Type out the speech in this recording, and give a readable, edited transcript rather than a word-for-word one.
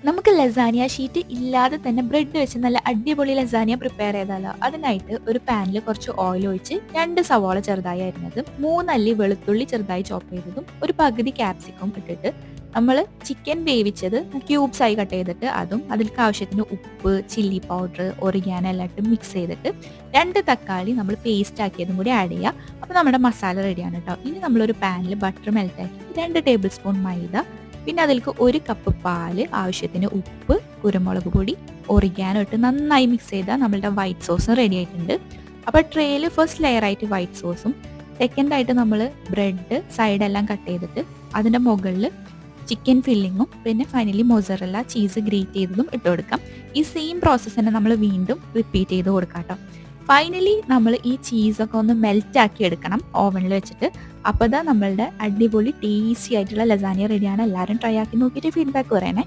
നമുക്ക് lasagne sheet ഇല്ലാതെ തന്നെ ബ്രെഡ് വെച്ച് നല്ല അടിപൊളി ലസാനിയ പ്രിപ്പയർ ചെയ്താലോ? അതിനായിട്ട് ഒരു പാനിൽ കുറച്ച് ഓയിൽ ഒഴിച്ച് 2 സവാള ചെറുതായി അരിഞ്ഞതും 3 അല്ലി വെളുത്തുള്ളി ചെറുതായി ചോപ്പ് ചെയ്തതും ഒരു പകുതി ക്യാപ്സിക്കം ഇട്ടിട്ട് നമ്മൾ ചിക്കൻ വേവിച്ചത് ക്യൂബ്സ് ആയി കട്ട് ചെയ്തിട്ട് അതും അതിലേക്ക് ആവശ്യത്തിന് ഉപ്പ്, ചില്ലി പൗഡർ, ഒറിഗാനോ എല്ലാം ഇട്ട് മിക്സ് ചെയ്തിട്ട് 2 തക്കാളി നമ്മൾ പേസ്റ്റ് ആക്കിയതും കൂടി ആഡ് ചെയ്യുക. അപ്പോൾ നമ്മുടെ മസാല റെഡിയാണ് കേട്ടോ. ഇനി നമ്മളൊരു പാനിൽ ബട്ടർ മെൽറ്റ് ആക്കി 2 ടേബിൾ സ്പൂൺ മൈദ, പിന്നെ അതിലേക്ക് 1 കപ്പ് പാല്, ആവശ്യത്തിന് ഉപ്പ്, കുരുമുളക് പൊടി, ഒറിഗാനോ ഇട്ട് നന്നായി മിക്സ് ചെയ്താൽ നമ്മളുടെ വൈറ്റ് സോസും റെഡി ആയിട്ടുണ്ട്. അപ്പോൾ ട്രേയിൽ ഫസ്റ്റ് ലെയർ ആയിട്ട് വൈറ്റ് സോസും സെക്കൻഡ് ആയിട്ട് നമ്മൾ ബ്രെഡ് സൈഡെല്ലാം കട്ട് ചെയ്തിട്ട് അതിൻ്റെ മുകളിൽ ചിക്കൻ ഫില്ലിങ്ങും പിന്നെ ഫൈനലി മൊസറല്ല ചീസ് ഗ്രേറ്റ് ചെയ്തതും ഇട്ട് കൊടുക്കാം. ഈ സെയിം പ്രോസസ്സ് തന്നെ നമ്മൾ വീണ്ടും റിപ്പീറ്റ് ചെയ്ത് കൊടുക്കാം കേട്ടോ. ഫൈനലി നമ്മൾ ഈ ചീസൊക്കെ ഒന്ന് മെൽറ്റ് ആക്കി എടുക്കണം ഓവനിൽ വെച്ചിട്ട്. അപ്പോൾ നമ്മളുടെ അടിപൊളി ടേസ്റ്റി ആയിട്ടുള്ള ലസാനിയ റെഡിയാണ്. എല്ലാവരും ട്രൈ ആക്കി നോക്കിയിട്ട് ഫീഡ്ബാക്ക് പറയണേ.